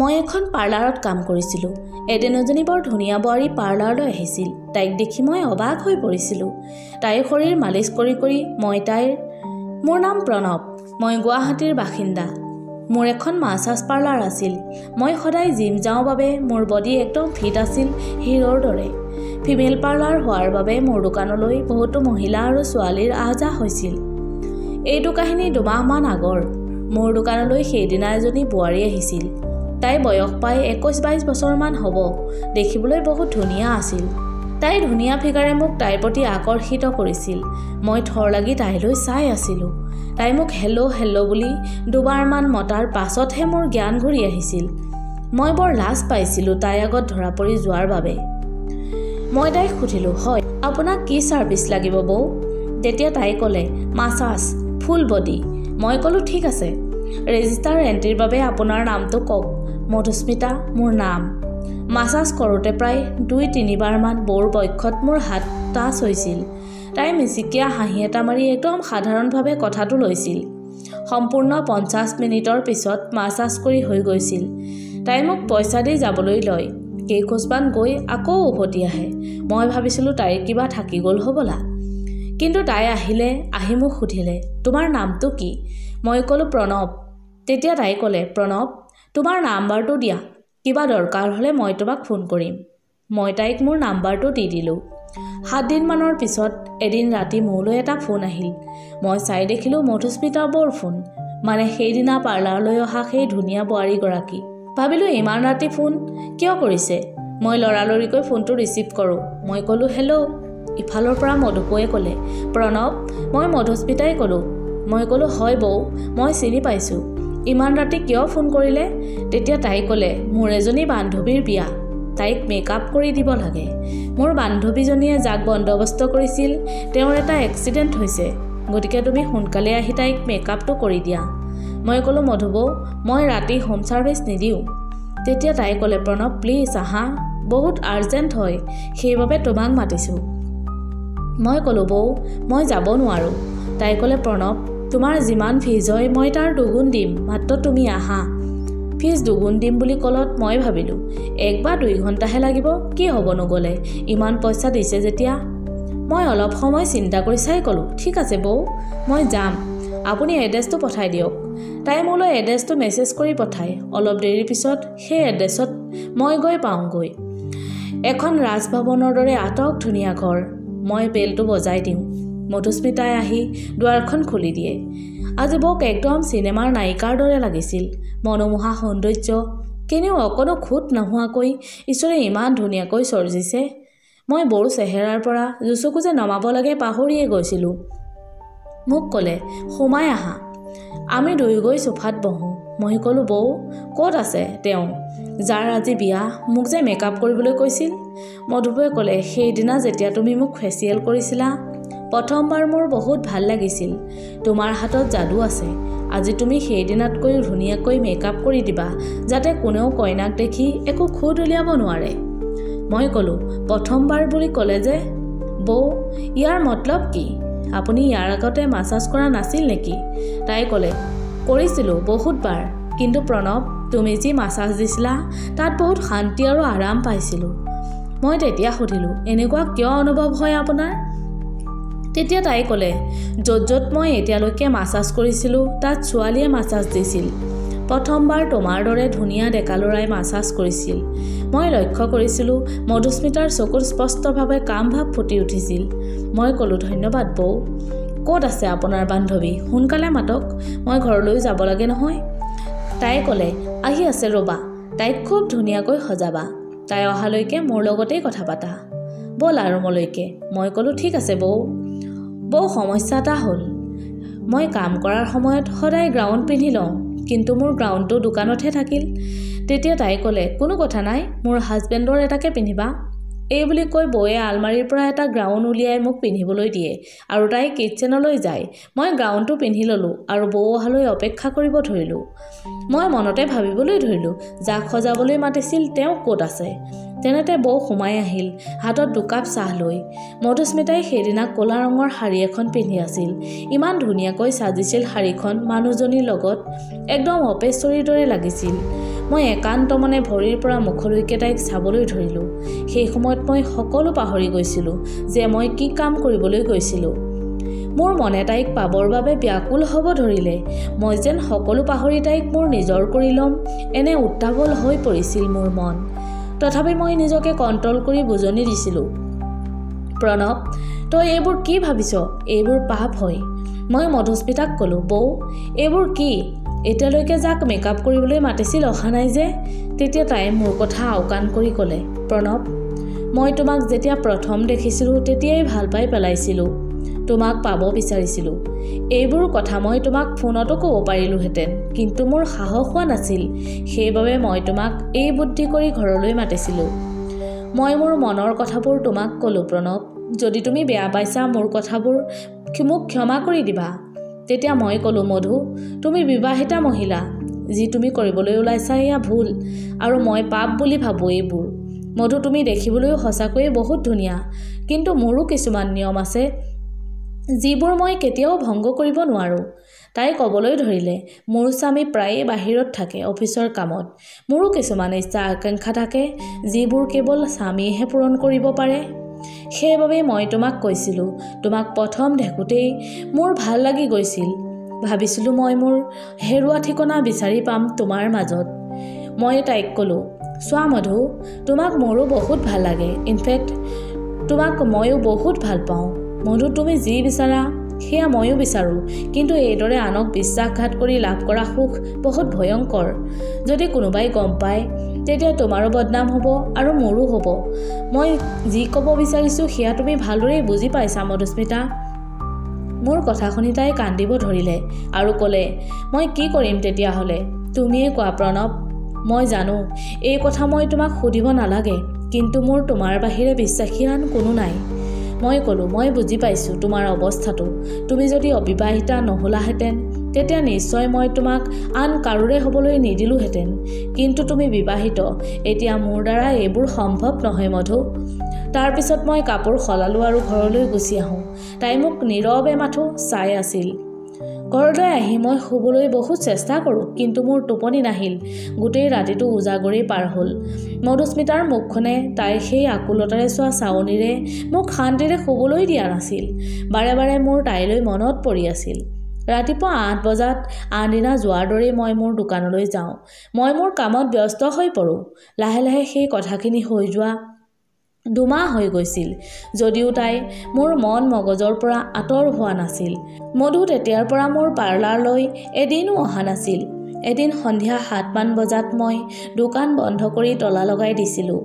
মই এখন পাৰ্লাৰত কাম কৰিছিলোঁ। এদিন এজনী বৰ ধুনীয়া বোৱাৰী পাৰ্লাৰলৈ আহিছিল। তাইক দেখি মই অবাক হৈ পৰিছিলোঁ। তাইৰ শৰীৰ মালিচ কৰি কৰি মোৰ নাম প্ৰণৱ। মই গুৱাহাটীৰ বাসিন্দা। মোৰ এখন মাছাজ পাৰ্লাৰ আছিল। মই সদায় জিম যাওঁ বাবে মোৰ বডি একদম ফিট আছিল, হিৰোৰ দৰে। ফিমেল পাৰ্লাৰ হোৱাৰ বাবে মোৰ দোকানলৈ বহুতো মহিলা আৰু ছোৱালীৰ আহ-যাহ হৈছিল। এইটো কাহিনী 2 মাহমান আগৰ। মোৰ দোকানলৈ সেইদিনা এজনী বোৱাৰী আহিছিল। তাই বয়স প্ৰায় 21-22 বছৰমান হ'ব। দেখিবলৈ বহুত ধুনীয়া আছিল। তাইৰ ধুনীয়া ফিগাৰে মোক তাইৰ প্ৰতি আকৰ্ষিত কৰিছিল। মই থৰ লাগি তাইলৈ চাই আছিলোঁ। তাই মোক হেল্ল' বুলি 2বাৰমান মতাৰ পাছতহে মোৰ জ্ঞান ঘূৰি আহিছিল। মই বৰ লাজ পাইছিলোঁ তাইৰ আগত ধৰা পৰি যোৱাৰ বাবে। মই তাইক সুধিলোঁ, হয় আপোনাক কি ছাৰ্ভিচ লাগিব বৌ? তেতিয়া তাই ক'লে, মাছাজ, ফুল বডি। মই ক'লোঁ ঠিক আছে। ৰেজিষ্টাৰ এণ্ট্ৰিৰ বাবে আপোনাৰ নামটো কওক। মধুস্মিতা মোৰ নাম। মাছাজ কৰোঁতে প্ৰায় 2-3 বাৰমান বৌৰ বক্ষত মোৰ হাত টাচ হৈছিল। তাই মিচিকীয়া হাঁহি এটা মাৰি একদম সাধাৰণভাৱে কথাটো লৈছিল। সম্পূৰ্ণ 50 মিনিটৰ পিছত মাছাজ কৰি হৈ গৈছিল। তাই মোক পইচা দি যাবলৈ লয়। কেইখোজমান গৈ আকৌ উভতি আহে। মই ভাবিছিলোঁ তাইৰ কিবা থাকি গ'ল হ'বলা। কিন্তু তাই আহি মোক সুধিলে, তোমাৰ নামটো কি? মই ক'লোঁ প্ৰণৱ। তেতিয়া তাই ক'লে, প্ৰণৱ তোমাৰ নাম্বাৰটো দিয়া। কিবা দৰকাৰ হ'লে মই তোমাক ফোন কৰিম। মই তাইক মোৰ নাম্বাৰটো দি দিলোঁ। 7 দিনমানৰ পিছত এদিন ৰাতি মোলৈ এটা ফোন আহিল। মই চাই দেখিলোঁ মধুস্মিতা বৌৰ ফোন। মানে সেইদিনা পাৰ্লাৰলৈ অহা সেই ধুনীয়া বোৱাৰীগৰাকী। ভাবিলোঁ ইমান ৰাতি ফোন কিয় কৰিছে? মই লৰালৰিকৈ ফোনটো ৰিচিভ কৰোঁ। মই ক'লোঁ হেল্ল'। ইফালৰ পৰা মধুবৌয়ে ক'লে, প্ৰণৱ মই মধুস্মিতাই ক'লোঁ। মই ক'লোঁ হয় বৌ, মই চিনি পাইছোঁ। ইমান ৰাতি কিয় ফোন কৰিলে? তেতিয়া তাই ক'লে, মোৰ এজনী বান্ধৱীৰ বিয়া। তাইক মেকআপ কৰি দিব লাগে। মোৰ বান্ধৱীজনীয়ে যাক বন্দবস্ত কৰিছিল তেওঁৰ এটা এক্সিডেণ্ট হৈছে। গতিকে তুমি সোনকালে আহি তাইক মেকআপটো কৰি দিয়া। মই ক'লোঁ মধুবৌ, মই ৰাতি হোম ছাৰ্ভিচ নিদিওঁ। তেতিয়া তাই ক'লে, প্ৰণৱ প্লিজ আহা, বহুত আৰ্জেণ্ট হয়, সেইবাবে তোমাক মাতিছোঁ। মই ক'লোঁ বৌ মই যাব নোৱাৰোঁ। তাই ক'লে, প্ৰণৱ তোমাৰ যিমান ফিজ হয় মই তাৰ 2 দিম, মাত্ৰ তুমি আহা। ফিজ 2 দিম বুলি ক'লত মই ভাবিলোঁ 1 বা 2 ঘণ্টাহে লাগিব, কি হ'ব নগ'লে, ইমান পইচা দিছে যেতিয়া। মই অলপ সময় চিন্তা কৰি চাই ক'লোঁ, ঠিক আছে বৌ মই যাম, আপুনি এড্ৰেছটো পঠাই দিয়ক। তাই মোলৈ এড্ৰেছটো মেছেজ কৰি পঠায়। অলপ দেৰিৰ পিছত সেই এড্ৰেছত মই গৈ পাওঁগৈ। এখন ৰাজভৱনৰ দৰে আটক ধুনীয়া ঘৰ। মই বেলটো বজাই দিওঁ। মধুস্মিতাই আহি দুৱাৰখন খুলি দিয়ে। আজি বৌক একদম চিনেমাৰ নায়িকাৰ দৰে লাগিছিল। মনোমোহা সৌন্দৰ্য, কেনেও অকণো খুঁত নোহোৱাকৈ ঈশ্বৰে ইমান ধুনীয়াকৈ সৰ্জিছে। মই বৌৰ চেহেৰাৰ পৰা জুচুকু যে নমাব লাগে পাহৰিয়ে গৈছিলোঁ। মোক ক'লে, সোমাই আহা। আমি 2 গৈ চোফাত বহোঁ। মই ক'লোঁ বৌ ক'ত আছে তেওঁ, যাৰ আজি বিয়া, মোক যে মেকআপ কৰিবলৈ কৈছিল? মধুবৌয়ে ক'লে, সেইদিনা যেতিয়া তুমি মোক ফেচিয়েল কৰিছিলা প্ৰথমবাৰ মোৰ বহুত ভাল লাগিছিল। তোমাৰ হাতত যাদু আছে। আজি তুমি সেইদিনাতকৈও ধুনীয়াকৈ মেকআপ কৰি দিবা, যাতে কোনেও কইনাক দেখি একো খুঁত উলিয়াব নোৱাৰে। মই ক'লোঁ, প্ৰথমবাৰ বুলি ক'লে যে? বৌ ইয়াৰ মতলব কি? আপুনি ইয়াৰ আগতে মাছাজ কৰা নাছিল নেকি? তাই ক'লে, কৰিছিলোঁ বহুতবাৰ, কিন্তু প্ৰণৱ তুমি যি মাছাজ দিছিলা তাত বহুত শান্তি আৰু আৰাম পাইছিলোঁ। মই তেতিয়া সুধিলোঁ, এনেকুৱা কিয় অনুভৱ হয় আপোনাৰ? তেতিয়া তাই ক'লে, য'ত মই এতিয়ালৈকে মাছাজ কৰিছিলোঁ তাত ছোৱালীয়ে মাছাজ দিছিল। প্ৰথমবাৰ তোমাৰ দৰে ধুনীয়া ডেকা ল'ৰাই মাছাজ কৰিছিল। মই লক্ষ্য কৰিছিলোঁ মধুস্মিতাৰ চকুত স্পষ্টভাৱে কামভাৱ ফুটি উঠিছিল। মই ক'লোঁ, ধন্যবাদ বৌ। ক'ত আছে আপোনাৰ বান্ধৱী? সোনকালে মাতক, মই ঘৰলৈ যাব লাগে নহয়। তাই ক'লে, আহি আছে ৰ'বা, তাইক খুব ধুনীয়াকৈ সজাবা। তাই অহালৈকে মোৰ লগতেই কথা পাতা, ব'লা ৰুমলৈকে। মই ক'লোঁ, ঠিক আছে বৌ। বৌ সমস্যা এটা হ'ল, মই কাম কৰাৰ সময়ত সদায় গ্ৰাউণ্ড পিন্ধি লওঁ, কিন্তু মোৰ গ্ৰাউণ্ডটো দোকানতহে থাকিল। তেতিয়া তাই ক'লে, কোনো কথা নাই, মোৰ হাজবেণ্ডৰ এটাকে পিন্ধিবা। এই বুলি কৈ বৌয়ে আলমাৰীৰ পৰা এটা গ্ৰাউণ্ড উলিয়াই মোক পিন্ধিবলৈ দিয়ে আৰু তাই কিটচেনলৈ যায়। মই গ্ৰাউণ্ডটো পিন্ধি ল'লোঁ আৰু বৌ অহালৈ অপেক্ষা কৰিব ধৰিলোঁ। মই মনতে ভাবিবলৈ ধৰিলোঁ, যাক সজাবলৈ মাতিছিল তেওঁ ক'ত আছে। তেনেতে বৌ সোমাই আহিল, হাতত 2 কাপ চাহ লৈ। মধুস্মিতাই সেইদিনা ক'লা ৰঙৰ শাৰী এখন পিন্ধি আছিল। ইমান ধুনীয়াকৈ সাজিছিল শাৰীখন, মানুহজনীৰ লগত একদম অপেশ্বৰীৰ দৰে লাগিছিল। মই একান্ত মনে ভৰিৰ পৰা মুখলৈকে তাইক চাবলৈ ধৰিলোঁ। সেই সময়ত মই সকলো পাহৰি গৈছিলোঁ যে মই কি কাম কৰিবলৈ গৈছিলোঁ। মোৰ মনে তাইক পাবৰ বাবে ব্যাকুল হ'ব ধৰিলে। মই যেন সকলো পাহৰি তাইক মোৰ নিজৰ কৰি ল'ম এনে উত্তাৱল হৈ পৰিছিল মোৰ মন। তথাপি মই নিজকে কণ্ট্ৰল কৰি বুজনি দিছিলোঁ, প্ৰণৱ, তই এইবোৰ কি ভাবিছ? এইবোৰ পাপ হয়। মই মধুস্মিতাক ক'লোঁ, বৌ, এইবোৰ কি? এতিয়ালৈকে যাক মেকআপ কৰিবলৈ মাতিছিল অহা নাই যে? তেতিয়া তাই মোৰ কথা আওকাণ কৰি ক'লে, প্ৰণৱ, মই তোমাক যেতিয়া প্ৰথম দেখিছিলোঁ তেতিয়াই ভাল পাই পেলাইছিলোঁ। তোমাক পাব বিচাৰিছিলোঁ। এইবোৰ কথা মই তোমাক ফোনতো ক'ব পাৰিলোহেঁতেন, কিন্তু মোৰ সাহস হোৱা নাছিল। সেইবাবে মই তোমাক এই বুদ্ধি কৰি ঘৰলৈ মাতিছিলোঁ। মই মোৰ মনৰ কথাবোৰ তোমাক ক'লোঁ, প্ৰণৱ। যদি তুমি বেয়া পাইছা মোৰ কথাবোৰ, মোক ক্ষমা কৰি দিবা। তেতিয়া মই ক'লোঁ, মধু, তুমি বিবাহিতা মহিলা। যি তুমি কৰিবলৈ ওলাইছা এয়া ভুল, আৰু মই পাপ বুলি ভাবোঁ এইবোৰ। মধু, তুমি দেখিবলৈও সঁচাকৈয়ে বহুত ধুনীয়া, কিন্তু মোৰো কিছুমান নিয়ম আছে যিবোৰ মই কেতিয়াও ভংগ কৰিব নোৱাৰোঁ। তাই ক'বলৈ ধৰিলে, মোৰ স্বামী প্ৰায়ে বাহিৰত থাকে অফিচৰ কামত। মোৰো কিছুমান ইচ্ছা আকাংক্ষা থাকে যিবোৰ কেৱল স্বামীয়েহে পূৰণ কৰিব পাৰে। সেইবাবে মই তোমাক কৈছিলোঁ, তোমাক প্ৰথম দেখোঁতেই মোৰ ভাল লাগি গৈছিল। ভাবিছিলোঁ মই মোৰ হেৰুৱা ঠিকনা বিচাৰি পাম তোমাৰ মাজত। মই তাইক ক'লোঁ, চোৱা মধু, তোমাক মোৰো বহুত ভাল লাগে। ইনফেক্ট তোমাক ময়ো বহুত ভাল পাওঁ। মধু, তুমি যি বিচাৰা সেয়া ময়ো বিচাৰোঁ, কিন্তু এইদৰে আনক বিশ্বাসঘাত কৰি লাভ কৰা সুখ বহুত ভয়ংকৰ। যদি কোনোবাই গম পায় তেতিয়া তোমাৰো বদনাম হ'ব আৰু মোৰো হ'ব। মই যি ক'ব বিচাৰিছোঁ সেয়া তুমি ভালদৰেই বুজি পাইছা মধুস্মিতা। মোৰ কথা শুনি তাই কান্দিব ধৰিলে আৰু ক'লে, মই কি কৰিম তেতিয়াহ'লে? তুমিয়ে কোৱা প্ৰণৱ। মই জানো এই কথা মই তোমাক সুধিব নালাগে, কিন্তু মোৰ তোমাৰ বাহিৰে বিশ্বাসী আন কোনো নাই। মই ক'লোঁ, মই বুজি পাইছোঁ তোমাৰ অৱস্থাটো। তুমি যদি অবিবাহিতা নহ'লাহেঁতেন তেতিয়া নিশ্চয় মই তোমাক আন কাৰোৰে হ'বলৈ নিদিলোহেঁতেন, কিন্তু তুমি বিবাহিত। এতিয়া মোৰ দ্বাৰা এইবোৰ সম্ভৱ নহয় মধু। তাৰপিছত মই কাপোৰ সলালোঁ আৰু ঘৰলৈ গুচি আহোঁ। তাই মোক নীৰৱে মাথো চাই আছিল। ঘৰলৈ আহি মই শুবলৈ বহুত চেষ্টা কৰোঁ, কিন্তু মোৰ টোপনি নাহিল। গোটেই ৰাতিটো উজাগৰেই পাৰ হ'ল। মধুস্মিতাৰ মুখখনে তাইৰ সেই আকুলতাৰে চোৱা চাৱনিৰে মোক শান্তিৰে শুবলৈ দিয়া নাছিল। বাৰে বাৰে মোৰ তাইলৈ মনত পৰি আছিল। ৰাতিপুৱা 8 বজাত আনদিনা যোৱাৰ দৰেই মই মোৰ দোকানলৈ যাওঁ। মই মোৰ কামত ব্যস্ত হৈ পৰোঁ। লাহে লাহে সেই কথাখিনি হৈ যোৱা 2 মাহ হৈ গৈছিল, যদিও তাই মোৰ মন মগজৰ পৰা আঁতৰ হোৱা নাছিল। মধু তেতিয়াৰ পৰা মোৰ পাৰ্লাৰলৈ এদিনো অহা নাছিল। এদিন সন্ধিয়া 7মান বজাত মই দোকান বন্ধ কৰি তলা লগাই দিছিলোঁ।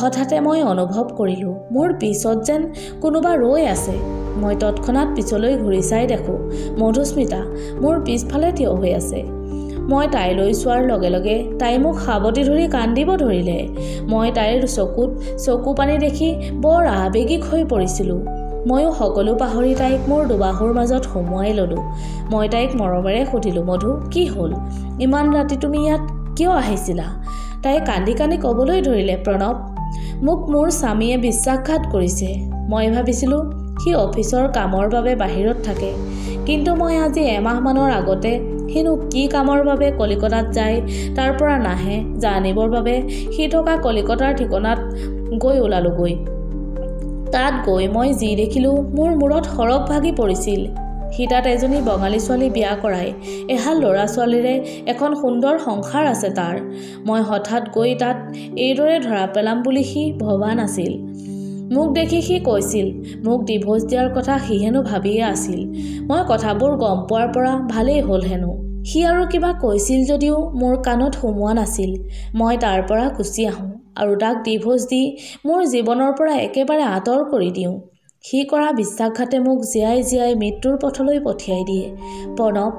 হঠাতে মই অনুভৱ কৰিলোঁ মোৰ পিছত যেন কোনোবা ৰৈ আছে। মই তৎক্ষণাত পিছলৈ ঘূৰি চাই দেখোঁ মধুস্মিতা মোৰ পিছফালে থিয় হৈ আছে। মই তাইলৈ চোৱাৰ লগে লগে তাই মোক সাৱটি ধৰি কান্দিব ধৰিলে। মই তাইৰ চকুত চকু পানী দেখি বৰ আৱেগিক হৈ পৰিছিলোঁ। ময়ো সকলো পাহৰি তাইক মোৰ দুবাহুৰ মাজত সুমুৱাই ল'লোঁ। মই তাইক মৰমেৰে সুধিলোঁ, মধু, কি হ'ল? ইমান ৰাতি তুমি ইয়াত কিয় আহিছিলা? তাই কান্দি কান্দি ক'বলৈ ধৰিলে, প্ৰণৱ, মোক মোৰ স্বামীয়ে বিশ্বাসঘাত কৰিছে। মই ভাবিছিলোঁ সি অফিচৰ কামৰ বাবে বাহিৰত থাকে, কিন্তু মই আজি এমাহমানৰ আগতে সিনো কি কামৰ বাবে কলিকতাত যায় তাৰ পৰা নাহে জানিবৰ বাবে সি থকা কলিকতাৰ ঠিকনাত গৈ ওলালোগৈ। তাত গৈ মই যি দেখিলোঁ মোৰ মূৰত সৰগ ভাগি পৰিছিল। সি তাত এজনী বঙালী ছোৱালী বিয়া কৰাই এহাল ল'ৰা ছোৱালীৰে এখন সুন্দৰ সংসাৰ আছে তাৰ। মই হঠাৎ গৈ তাত এইদৰে ধৰা পেলাম বুলি সি ভবা নাছিল। মোক দেখি সি কৈছিল মোক ডিভোৰ্চ দিয়াৰ কথা সি হেনো ভাবিয়ে আছিল। মই কথাবোৰ গম পোৱাৰ পৰা ভালেই হ'ল হেনো। সি আৰু কিবা কৈছিল যদিও মোৰ কাণত সোমোৱা নাছিল। মই তাৰ পৰা গুচি আহোঁ আৰু তাক ডিভোৰ্চ দি মোৰ জীৱনৰ পৰা একেবাৰে আঁতৰ কৰি দিওঁ। সি কৰা বিশ্বাসঘাতে মোক জীয়াই জীয়াই মৃত্যুৰ পথলৈ পঠিয়াই দিয়ে। প্ৰণৱ,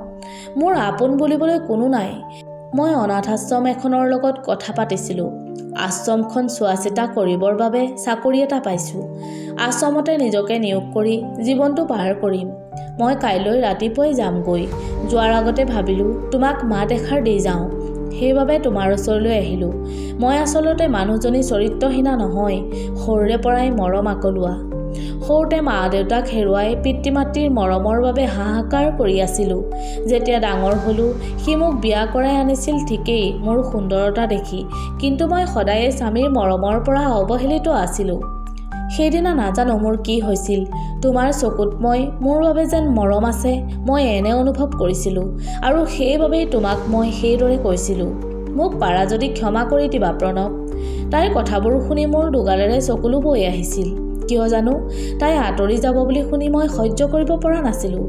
মোৰ আপোন বুলিবলৈ কোনো নাই। মই অনাথ আশ্ৰম এখনৰ লগত কথা পাতিছিলোঁ। আশ্ৰমখন চোৱা চিতা কৰিবৰ বাবে চাকৰি এটা পাইছোঁ। আশ্ৰমতে নিজকে নিয়োগ কৰি জীৱনটো পাৰ কৰিম। মই কাইলৈ ৰাতিপুৱাই যামগৈ। যোৱাৰ আগতে ভাবিলোঁ তোমাক মাত এষাৰ দি যাওঁ। সেইবাবে তোমাৰ ওচৰলৈ আহিলোঁ। মই আচলতে মানুহজনী চৰিত্ৰহীনা নহয়, সৰুৰে পৰাই মৰম আকলোৱা। সৰুতে মা দেউতাক হেৰুৱাই পিতৃ মাতৃৰ মৰমৰ বাবে হাহাকাৰ কৰি আছিলোঁ। যেতিয়া ডাঙৰ হ'লোঁ সি মোক বিয়া কৰাই আনিছিল ঠিকেই মোৰ সুন্দৰতা দেখি, কিন্তু মই সদায়ে স্বামীৰ মৰমৰ পৰা অৱহেলিত আছিলোঁ। সেইদিনা নাজানো মোৰ কি হৈছিল, তোমাৰ চকুত মোৰ বাবে যেন মৰম আছে মই এনে অনুভৱ কৰিছিলোঁ আৰু সেইবাবেই তোমাক মই সেইদৰে কৈছিলোঁ। মোক পাৰা যদি ক্ষমা কৰি দিবা প্ৰণৱ। তাইৰ কথাবোৰ শুনি মোৰ দুগালেৰে চকুলো বৈ আহিছিল। কিয় জানো তাই আঁতৰি যাব বুলি শুনি মই সহ্য কৰিব পৰা নাছিলোঁ।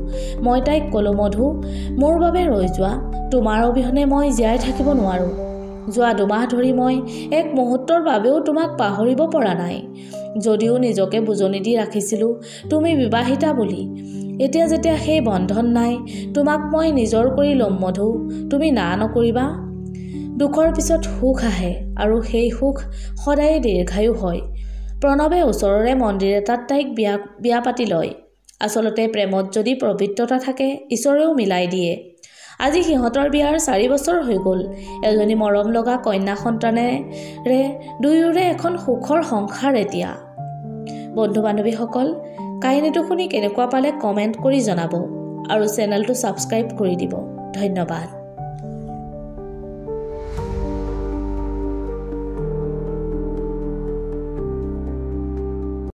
মই তাইক ক'লোঁ, মধু মোৰ বাবে ৰৈ যোৱা, তোমাৰ অবিহনে মই জীয়াই থাকিব নোৱাৰোঁ। যোৱা 2 মাহ ধৰি মই এক মুহূৰ্তৰ বাবেও তোমাক পাহৰিব পৰা নাই। যদিও নিজকে বুজনি দি ৰাখিছিলোঁ তুমি বিবাহিতা বুলি, এতিয়া যেতিয়া সেই বন্ধন নাই তোমাক মই নিজৰ কৰি ল'ম মধু, তুমি না নকৰিবা। দুখৰ পিছত সুখ আহে আৰু সেই সুখ সদায় দীৰ্ঘায়ু হয়। প্ৰণৱে ওচৰৰে মন্দিৰ এটাত তাইক বিয়া পাতি লয়। আচলতে প্ৰেমত যদি পবিত্ৰতা থাকে ঈশ্বৰেও মিলাই দিয়ে। আজি সিহঁতৰ বিয়াৰ 4 বছৰ হৈ গ'ল। এজনী মৰম লগা কন্যা সন্তানেৰে দুয়োৰে এখন সুখৰ সংসাৰ এতিয়া। বন্ধু বান্ধৱীসকল, কাহিনীটো শুনি কেনেকুৱা পালে কমেণ্ট কৰি জনাব আৰু চেনেলটো ছাবস্ক্ৰাইব কৰি দিব। ধন্যবাদ।